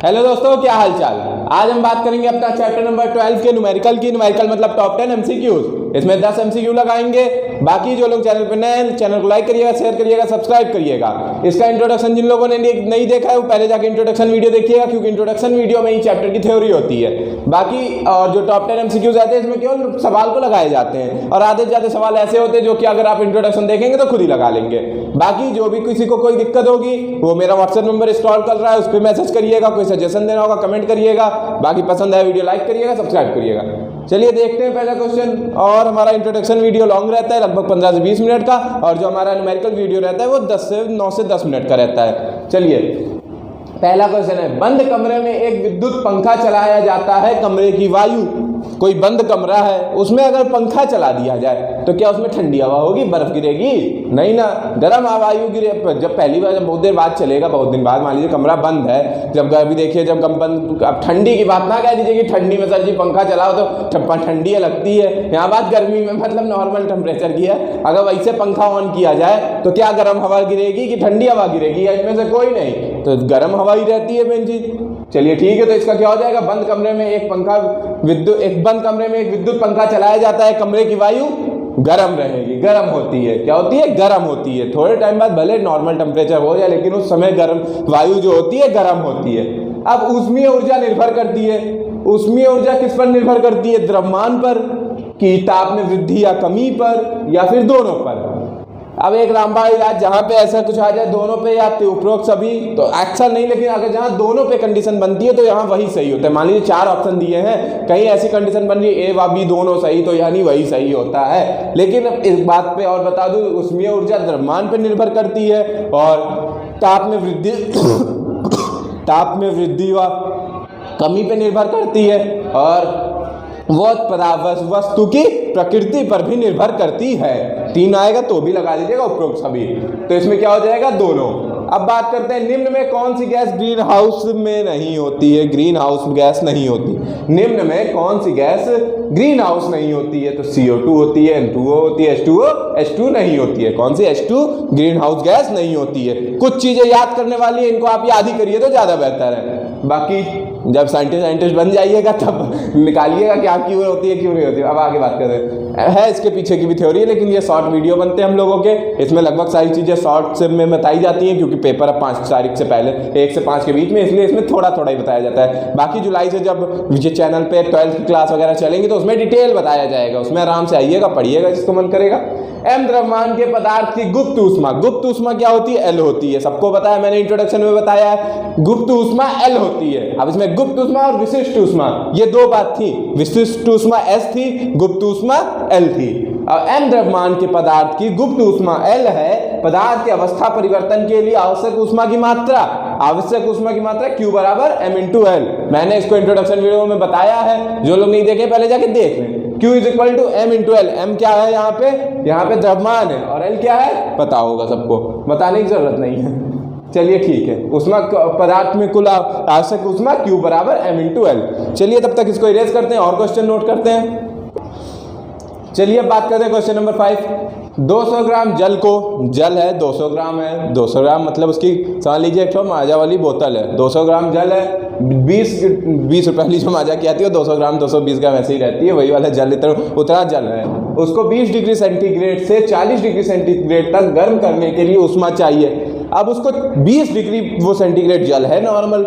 Hello दोस्तों, क्या हाल चाल। आज हम बात करेंगे अपना चैप्टर नंबर 12 के न्यूमेरिकल की। न्यूमेरिकल मतलब टॉप 10 एमसीक्यूज। इसमें 10 एमसीक्यू लगाएंगे। बाकी जो लोग चैनल पर नए हैं, चैनल को लाइक करिएगा, शेयर करिएगा, सब्सक्राइब करिएगा। इसका इंट्रोडक्शन जिन लोगों ने नहीं देखा है वो पहले जाके इंट्रोडक्शन वीडियो देखिएगा, क्योंकि इंट्रोडक्शन वीडियो में ही चैप्टर की थ्योरी होती है। बाकी और जो टॉप 10 एमसीक्यूज आते हैं इसमें केवल सवाल को लगाए जाते हैं, और आधे से ज्यादा सवाल ऐसे होते हैं जो कि अगर आप इंट्रोडक्शन देखेंगे तो खुद ही लगा लेंगे। बाकी जो भी किसी को कोई दिक्कत होगी वो मेरा व्हाट्सएप नंबर इंस्टॉल कर रहा है, उस पर मैसेज करिएगा। कोई सजेशन देना होगा कमेंट करिएगा। बाकी पसंद आए वीडियो लाइक करिएगा, सब्सक्राइब करिएगा। चलिए देखते हैं पहला क्वेश्चन। और हमारा इंट्रोडक्शन वीडियो लॉन्ग रहता है, लगभग 15 से 20 मिनट का, और जो हमारा न्यूमेरिकल वीडियो रहता है वो 9 से 10 मिनट का रहता है। चलिए पहला क्वेश्चन है, बंद कमरे में एक विद्युत पंखा चलाया जाता है। कमरे की वायु, कोई बंद कमरा है उसमें अगर पंखा चला दिया जाए तो क्या उसमें ठंडी हवा होगी, बर्फ गिरेगी? नहीं ना, गर्म वायु गिरे। जब पहली बार, जब बहुत देर बाद चलेगा, बहुत दिन बाद, मान लीजिए कमरा बंद है, जब अभी देखिए जब बंद, अब ठंडी की बात ना कह दीजिए कि ठंडी में सर जी पंखा चलाओ तो ठंडी लगती है। यहाँ बात गर्मी में मतलब नॉर्मल टेम्परेचर की है। अगर वैसे पंखा ऑन किया जाए तो क्या गर्म हवा गिरेगी कि ठंडी हवा गिरेगी? इनमें से कोई नहीं, तो गर्म हवा ही रहती है मेन चीज। चलिए ठीक है, तो इसका क्या हो जाएगा, बंद कमरे में एक बंद कमरे में एक विद्युत पंखा चलाया जाता है, कमरे की वायु गर्म रहेगी, गर्म होती है। क्या होती है? गर्म होती है। थोड़े टाइम बाद भले नॉर्मल टेम्परेचर हो जाए, लेकिन उस समय गर्म वायु जो होती है गर्म होती है। अब ऊष्मीय ऊर्जा निर्भर करती है। ऊष्मीय ऊर्जा किस पर निर्भर करती है? द्रव्यमान पर, कि ताप में वृद्धि या कमी पर, या फिर दोनों पर। अब एक रामबाण इलाज जहाँ पे ऐसा कुछ आ जाए दोनों पे या उपरोक्त सभी, तो अक्सर नहीं, लेकिन अगर जहाँ दोनों पे कंडीशन बनती है तो यहाँ वही सही होता है। मान लीजिए 4 ऑप्शन दिए हैं, कहीं ऐसी कंडीशन बन रही है ए व बी दोनों सही, तो यानी वही सही होता है। लेकिन इस बात पे और बता दूं, ऊष्मीय ऊर्जा द्रव्यमान पर निर्भर करती है और ताप में वृद्धि व कमी पे निर्भर करती है, और वस्तु की प्रकृति पर भी निर्भर करती है। 3 आएगा तो भी लगा दीजिएगा, उपरोक्त सभी। तो इसमें क्या हो जाएगा? दोनों। अब बात करते हैं, निम्न में कौन सी गैस ग्रीन हाउस में नहीं होती है? ग्रीन हाउस गैस नहीं होती। निम्न में कौन सी गैस ग्रीन हाउस नहीं होती है? तो CO2 होती है, N2O होती है, H2 नहीं होती है। कौन सी? H2 ग्रीन हाउस गैस नहीं होती है। कुछ चीजें याद करने वाली है, इनको आप याद ही करिए तो ज्यादा बेहतर है। बाकी जब साइंटिस्ट बन जाइएगा तब निकालिएगा क्या क्यों होती है, क्यों नहीं होती है। अब आगे बात करें, है इसके पीछे की भी थ्योरी है, लेकिन ये शॉर्ट वीडियो बनते हैं हम लोगों के। इसमें लगभग सारी चीजें शॉर्ट से में बताई जाती हैं, क्योंकि पेपर अब 5 तारीख से पहले, 1 से 5 के बीच में, इसलिए इसमें थोड़ा थोड़ा ही बताया जाता है। बाकी जुलाई से जब ये चैनल पे 12th की क्लास वगैरह चलेंगी तो उसमें डिटेल बताया जाएगा। उसमें आराम से आइएगा, पढ़िएगा जिसको मन करेगा। एम द्रव्यमान के पदार्थ की गुप्त ऊष्मा। गुप्त ऊष्मा क्या होती है? L होती है। सबको पता है, मैंने इंट्रोडक्शन में बताया है, गुप्त ऊष्मा L होती है। अब इसमें गुप्त ऊष्मा और विशिष्ट ऊष्मा, ये 2 बात थी। विशिष्ट ऊष्मा S थी, गुप्त ऊष्मा L थी। अब एम द्रव्यमान के पदार्थ की गुप्त ऊष्मा L है। पदार्थ की अवस्था परिवर्तन के लिए आवश्यक ऊष्मा की मात्रा, Q बराबर M × L। मैंने इसको इंट्रोडक्शन वीडियो में बताया है, जो लोग नहीं देखे पहले जाके देख लें। Q = M × L। M क्या है? यहाँ पे द्रव्यमान है, और L क्या है पता होगा सबको, बताने की जरूरत नहीं है। चलिए ठीक है, ऊष्मा पदार्थ में कुल आवश्यक ऊष्मा Q बराबर M × L। चलिए तब तक इसको इरेज करते हैं और क्वेश्चन नोट करते हैं। चलिए अब बात करते हैं क्वेश्चन नंबर 5। 200 ग्राम जल है, 200 ग्राम है। 200 ग्राम मतलब उसकी समझ लीजिए एक माजा वाली बोतल है। 200 ग्राम जल है, 20 रुपए वाली जो माजा की आती है 200 ग्राम 220 ग्राम ऐसे ही रहती है, वही वाला जल उतना जल है। उसको 20 डिग्री सेंटीग्रेड से 40 डिग्री सेंटीग्रेड तक गर्म करने के लिए ऊष्मा चाहिए। अब उसको 20 डिग्री वो सेंटीग्रेड जल है, नॉर्मल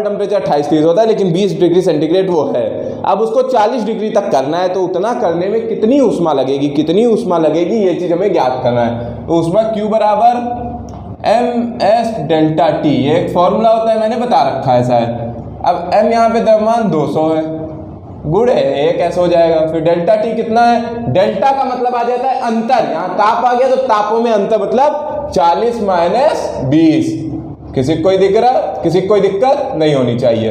टेम्परेचर 28-30 होता है, लेकिन 20 डिग्री सेंटीग्रेड वो है। अब उसको 40 डिग्री तक करना है, तो उतना करने में कितनी ऊष्मा लगेगी, ये चीज हमें ज्ञात करना है। ऊष्मा Q बराबर MS ΔT, ये एक फॉर्मूला होता है, मैंने बता रखा है शायद। अब M यहाँ पे द्रव्यमान 200 है, गुण है 1 ऐसा हो जाएगा। फिर ΔT कितना है? डेल्टा का मतलब आ जाता है अंतर। यहाँ ताप आ गया तो तापों में अंतर, मतलब 40 - 20। किसी को कोई दिक्कत नहीं होनी चाहिए।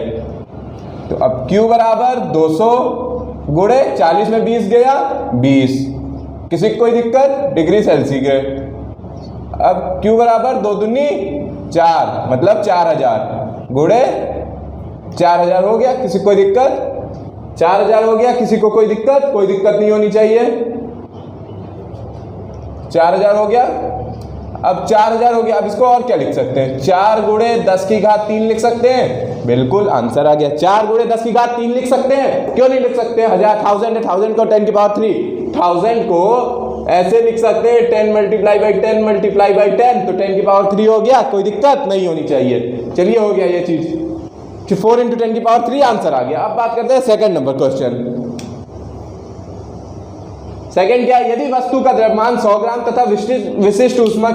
तो अब Q बराबर 200 गुणे 40 में 20 गया 20। किसी को कोई दिक्कत? Degree Celsius. अब Q बराबर 2 दूनी 4, मतलब 4000 गुणे 4000 हो गया। किसी को कोई दिक्कत? 4000 हो गया। किसी को कोई दिक्कत नहीं होनी चाहिए। 4000 हो गया। अब 4000 हो गया। अब इसको और क्या लिख सकते हैं, 4 गुणे 10 की घात 3 लिख सकते हैं। बिल्कुल आंसर आ गया, 4 गुणे 10 की घात 3 लिख सकते हैं। क्यों नहीं लिख सकते, 1000 1000 है, 1000 को 10 की पावर 3, 1000 को ऐसे लिख सकते हैं 10 मल्टीप्लाई बाई 10 मल्टीप्लाई बाई 10, तो 10 की पावर 3 हो गया, कोई दिक्कत नहीं होनी चाहिए। चलिए हो गया ये चीज, 4 इंटू 10 की पावर 3 आंसर आ गया। अब बात करते हैं सेकंड नंबर क्वेश्चन। सेकंड क्या, यदि वस्तु का द्रव्यमान 100 ग्राम तथा विशिष्ट ऊष्मा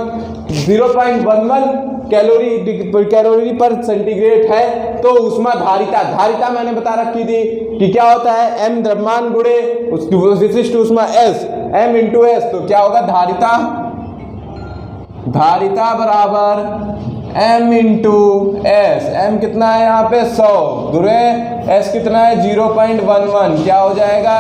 0.11 कैलोरी पर सेंटीग्रेड है, तो ऊष्मा धारिता मैंने बता रखी थी कि क्या होता है, m द्रव्यमान गुणे उसकी विशिष्ट ऊष्मा s, m इंटू s, तो क्या होगा, धारिता बराबर m इंटू एस। m कितना है यहाँ पे 100 गुणे s कितना है 0.11, क्या हो जाएगा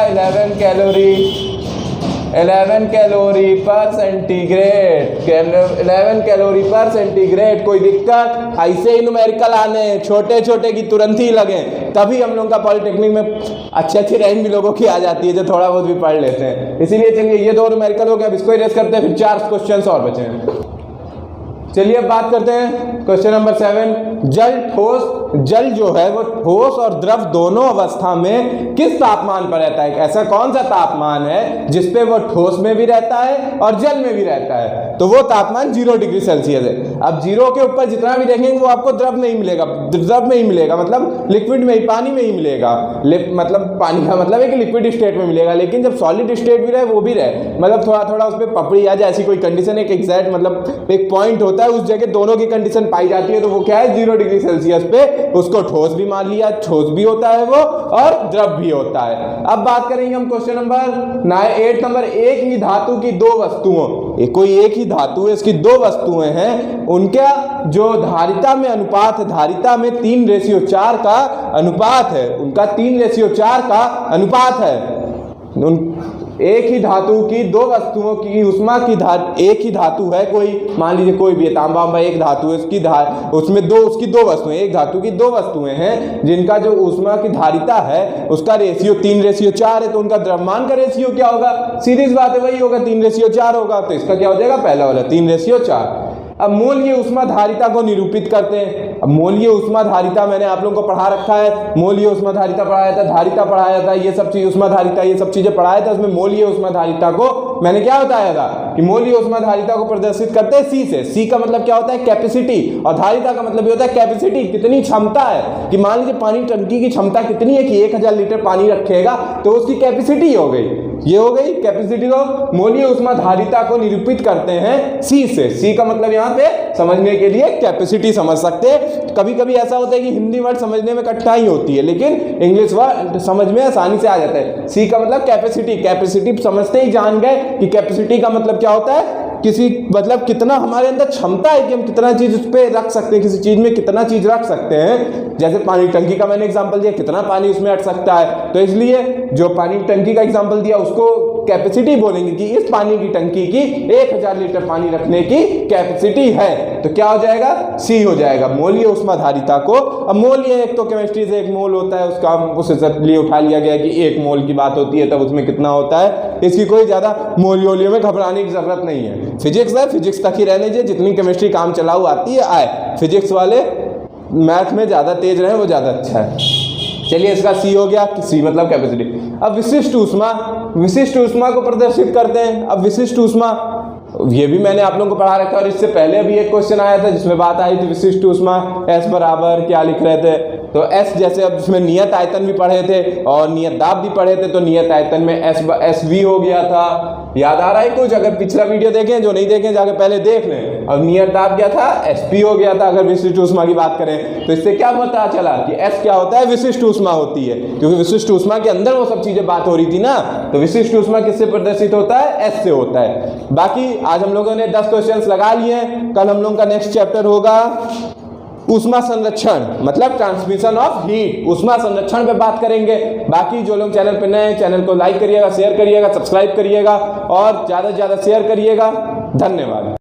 11 कैलोरी पर सेंटीग्रेड, 11 कैलोरी पर सेंटीग्रेड। कोई दिक्कत, ऐसे ही न्यूमेरिकल आने छोटे छोटे की तुरंत ही लगे, तभी हम लोग का पॉलिटेक्निक में अच्छी रैंक भी लोगों की आ जाती है जो थोड़ा बहुत भी पढ़ लेते हैं। इसीलिए चलिए ये 2 न्यूमेरिकल हो गया, अब इसको इरेज करते हैं, फिर 4 क्वेश्चन और बचे हैं। चलिए अब बात करते हैं क्वेश्चन नंबर 7। जल जो है वो ठोस और द्रव दोनों अवस्था में किस तापमान पर रहता है। ऐसा कौन सा तापमान है जिसपे वो ठोस में भी रहता है और जल में भी रहता है, तो वो तापमान 0 डिग्री सेल्सियस है। अब 0 के ऊपर जितना भी देखेंगे वो आपको द्रव में ही मिलेगा, मतलब लिक्विड में ही, पानी में ही मिलेगा। मतलब पानी का मतलब है कि लिक्विड स्टेट में मिलेगा, लेकिन जब सॉलिड स्टेट भी रहे वो भी रहे, मतलब थोड़ा थोड़ा उस पर पपड़ी आ जाए, ऐसी कोई कंडीशन, एक एग्जैक्ट मतलब एक पॉइंट होता है, उस जगह दोनों की कंडीशन पाई जाती है, तो वो क्या है 0 डिग्री सेल्सियस पे उसको ठोस भी मान लिया, ठोस भी होता है वो और द्रव भी होता है। अब बात करेंगे हम क्वेश्चन नंबर 8 नंबर। एक ही धातु की 2 वस्तुओं, कोई एक ही धातु है, इसकी 2 वस्तुएं हैं, उनका जो धारिता में अनुपात है, धारिता में 3:4 का अनुपात है, उनका 3:4 का अनुपात है। एक ही धातु की 2 वस्तुओं की ऊष्मा की एक ही धातु है, कोई मान लीजिए कोई भी तांबा एक धातु है, उसमें उसकी 2 वस्तुएं, एक धातु की 2 वस्तुएं हैं जिनका जो ऊष्मा की धारिता है उसका रेशियो 3:4 है, तो उनका द्रव्यमान का रेशियो क्या होगा, सीधी सी बात है वही होगा, 3:4 होगा, तो इसका क्या हो जाएगा, पहला वाला 3:4। अब मूल्य ऊष्मा धारिता को निरूपित करते हैं। अब मूल्य ऊष्मा धारिता मैंने आप लोगों को पढ़ा रखा है, मूल्य ऊष्मा धारिता पढ़ाया था, धारिता पढ़ाया था, ये सब चीज ऊष्मा धारिता, ये सब चीजें पढ़ाया था। उसमें मूल्य ऊष्मा धारिता को मैंने क्या बताया था कि मूल्य ऊष्मा धारिता को प्रदर्शित करते हैं सी से। सी का मतलब क्या होता है, कैपेसिटी, और धारिता का मतलब ये होता है कैपेसिटी, कितनी क्षमता है, कि मान लीजिए पानी टंकी की क्षमता कितनी है कि 1000 लीटर पानी रखेगा, तो उसकी कैपेसिटी हो गई, ये हो गई कैपेसिटी। को मूल्य ऊष्मा धारिता को निरूपित करते हैं सी से। सी का मतलब यहाँ पे समझने के लिए कैपेसिटी समझ सकते हैं। कभी कभी ऐसा होता है कि हिंदी वर्ड समझने में कठिनाई होती है, लेकिन इंग्लिश वर्ड समझ में आसानी से आ जाता है। सी का मतलब कैपेसिटी, कैपेसिटी समझते ही जान गए कि कैपेसिटी का मतलब क्या होता है, किसी मतलब कितना हमारे अंदर क्षमता है कि हम कितना चीज उस पर रख सकते हैं, किसी चीज में कितना चीज रख सकते हैं। जैसे पानी टंकी का मैंने एग्जांपल दिया, कितना पानी उसमें अट सकता है, तो इसलिए जो पानी टंकी का एग्जांपल दिया उसको कैपेसिटी बोलेंगे कि इस पानी की टंकी की 1000 लीटर पानी रखने की कैपेसिटी है, तो क्या हो जाएगा, सी हो जाएगा मूल्य ऊष्मा धारिता को। अब मूल्य एक तो केमिस्ट्री से 1 मोल होता है, उसका उसे लिए उठा लिया गया कि 1 मोल की बात होती है, तब उसमें कितना होता है, इसकी कोई ज्यादा मोलियोलियो में घबराने की जरूरत नहीं है। फिजिक्स है, फिजिक्स तक ही रहने दीजिए, जितनी केमिस्ट्री काम चलाऊ आती है आए, फिजिक्स वाले मैथ में ज्यादा तेज रहे वो ज्यादा अच्छा है। चलिए इसका सी हो गया, सी मतलब कैपेसिटी। अब विशिष्ट ऊष्मा को प्रदर्शित करते हैं। अब विशिष्ट ऊष्मा ये भी मैंने आप लोगों को पढ़ा रखा है, और इससे पहले भी एक क्वेश्चन आया था जिसमें बात आई थी विशिष्ट ऊष्मा S बराबर क्या लिख रहे थे, तो S जैसे अब इसमें नियत आयतन भी पढ़े थे और नियत दाब भी पढ़े थे, तो नियत आयतन में SV हो गया था, याद आ रहा है कुछ? अगर पिछला वीडियो देखें, जो नहीं देखें जाके पहले देख लें। और नियत दाब क्या था, SP हो गया था। अगर विशिष्ट ऊष्मा की बात करें तो इससे क्या पता चला कि S क्या होता है, विशिष्ट ऊष्मा होती है, क्योंकि विशिष्ट ऊष्मा के अंदर वो सब चीजें बात हो रही थी ना, तो विशिष्ट ऊष्मा किससे प्रदर्शित होता है, S से होता है। बाकी आज हम लोगों ने 10 क्वेश्चंस लगा लिए हैं। कल हम लोगों का नेक्स्ट चैप्टर होगा ऊष्मा संरक्षण, मतलब ट्रांसमिशन ऑफ हीट, ऊष्मा संरक्षण पे बात करेंगे। बाकी जो लोग चैनल पे नए हैं, चैनल को लाइक करिएगा, शेयर करिएगा, सब्सक्राइब करिएगा और ज़्यादा से ज़्यादा शेयर करिएगा। धन्यवाद।